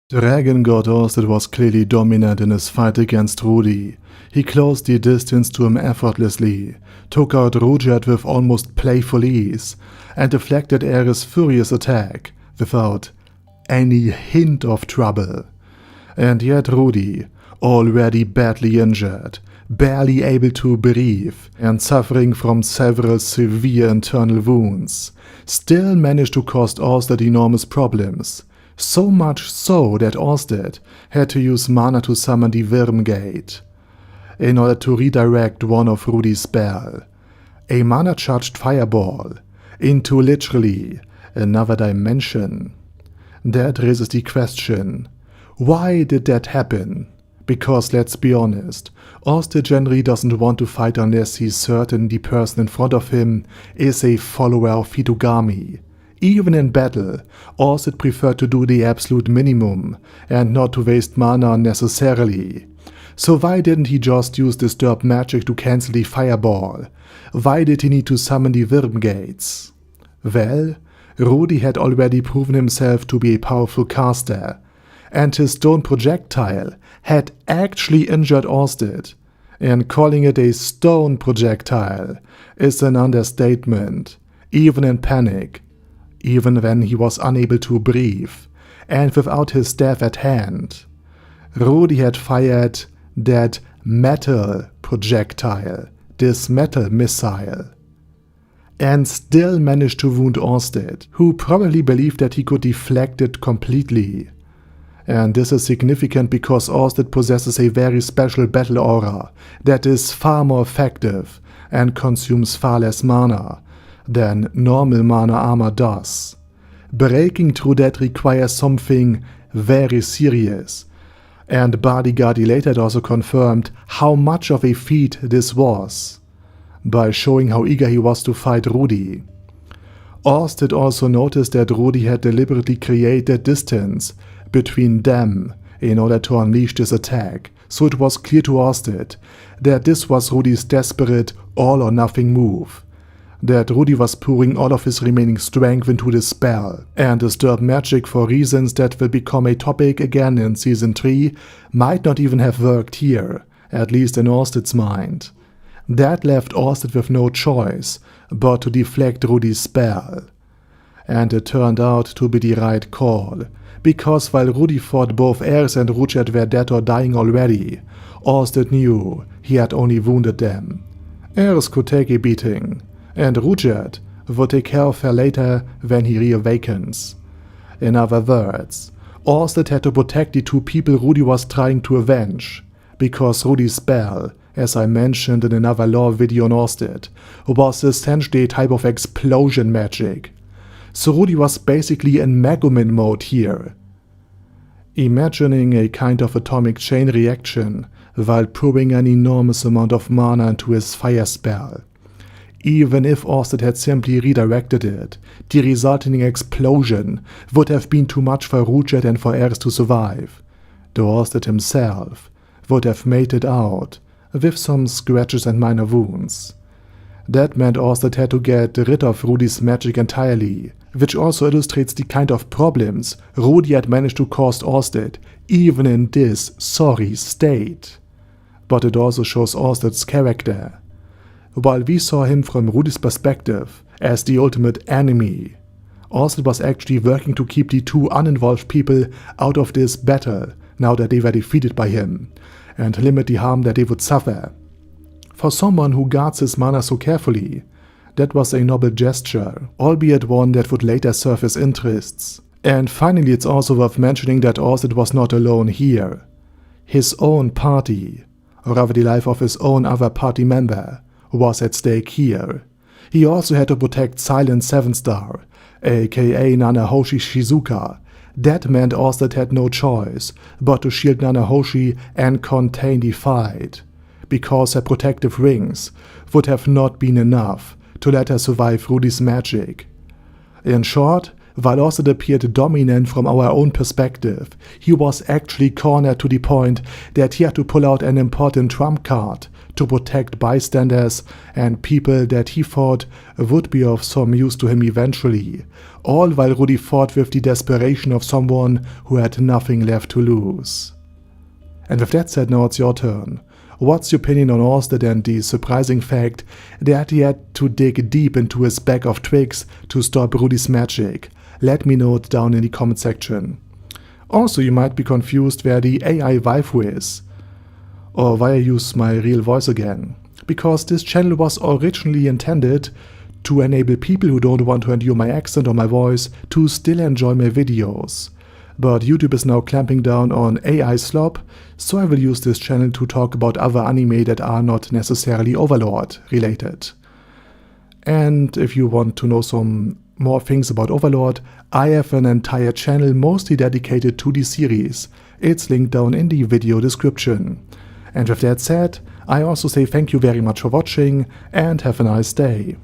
Dragon God Orsted was clearly dominant in his fight against Rudy. He closed the distance to him effortlessly, took out Rudeus with almost playful ease, and deflected Ares' furious attack without any hint of trouble. And yet Rudy, already badly injured, barely able to breathe, and suffering from several severe internal wounds, still managed to cause Orsted enormous problems. So much so that Orsted had to use mana to summon the Worm Gate in order to redirect one of Rudy's spells, a mana-charged fireball, into literally another dimension. That raises the question, why did that happen? Because let's be honest, Orsted generally doesn't want to fight unless he's certain the person in front of him is a follower of Hitogami. Even in battle, Orsted preferred to do the absolute minimum and not to waste mana unnecessarily. So why didn't he just use Disturb Magic to cancel the fireball? Why did he need to summon the Worm Gates? Well, Rudy had already proven himself to be a powerful caster, and his stone projectile had actually injured Orsted, and calling it a stone projectile is an understatement, even in panic. Even when he was unable to breathe, and without his staff at hand. Rudy had fired that metal projectile, this metal missile, and still managed to wound Orsted, who probably believed that he could deflect it completely. And this is significant because Orsted possesses a very special battle aura that is far more effective and consumes far less mana than normal mana armor does. Breaking through that requires something very serious, and Bodyguard later also confirmed how much of a feat this was, by showing how eager he was to fight Rudy. Orsted also noticed that Rudy had deliberately created distance between them in order to unleash this attack, so it was clear to Orsted that this was Rudy's desperate all-or-nothing move. That Rudy was pouring all of his remaining strength into this spell, and Disturb Magic for reasons that will become a topic again in Season 3 might not even have worked here, at least in Orsted's mind. That left Orsted with no choice but to deflect Rudy's spell. And it turned out to be the right call, because while Rudy thought both Ares and Rudeus were dead or dying already, Orsted knew he had only wounded them. Ares could take a beating, and Rudeus would take care of her later when he reawakens. In other words, Orsted had to protect the two people Rudy was trying to avenge, because Rudy's spell, as I mentioned in another lore video on Orsted, was essentially a type of explosion magic. So Rudy was basically in Megumin mode here. Imagining a kind of atomic chain reaction while pouring an enormous amount of mana into his fire spell. Even if Orsted had simply redirected it, the resulting explosion would have been too much for Rudeus and for Ares to survive, though Orsted himself would have made it out with some scratches and minor wounds. That meant Orsted had to get rid of Rudy's magic entirely, which also illustrates the kind of problems Rudy had managed to cause Orsted even in this sorry state. But it also shows Orsted's character. While we saw him from Rudy's perspective as the ultimate enemy, Orsted was actually working to keep the two uninvolved people out of this battle now that they were defeated by him, and limit the harm that they would suffer. For someone who guards his mana so carefully, that was a noble gesture, albeit one that would later serve his interests. And finally, it's also worth mentioning that Orsted was not alone here. His own party, or rather the life of his own other party member, was at stake here. He also had to protect Silent 7-Star, aka Nanahoshi Shizuka. That meant Orsted had no choice but to shield Nanahoshi and contain the fight, because her protective rings would have not been enough to let her survive Rudy's magic. In short, while Orsted appeared dominant from our own perspective, he was actually cornered to the point that he had to pull out an important trump card to protect bystanders and people that he thought would be of some use to him eventually, all while Rudy fought with the desperation of someone who had nothing left to lose. And with that said, now it's your turn. What's your opinion on Orsted and the surprising fact that he had to dig deep into his bag of tricks to stop Rudy's magic? Let me know it down in the comment section. Also, you might be confused where the AI waifu is, or why I use my real voice again, because this channel was originally intended to enable people who don't want to endure my accent or my voice to still enjoy my videos. But YouTube is now clamping down on AI slop, so I will use this channel to talk about other anime that are not necessarily Overlord related. And if you want to know some more things about Overlord, I have an entire channel mostly dedicated to the series. It's linked down in the video description. And with that said, I also say thank you very much for watching and have a nice day.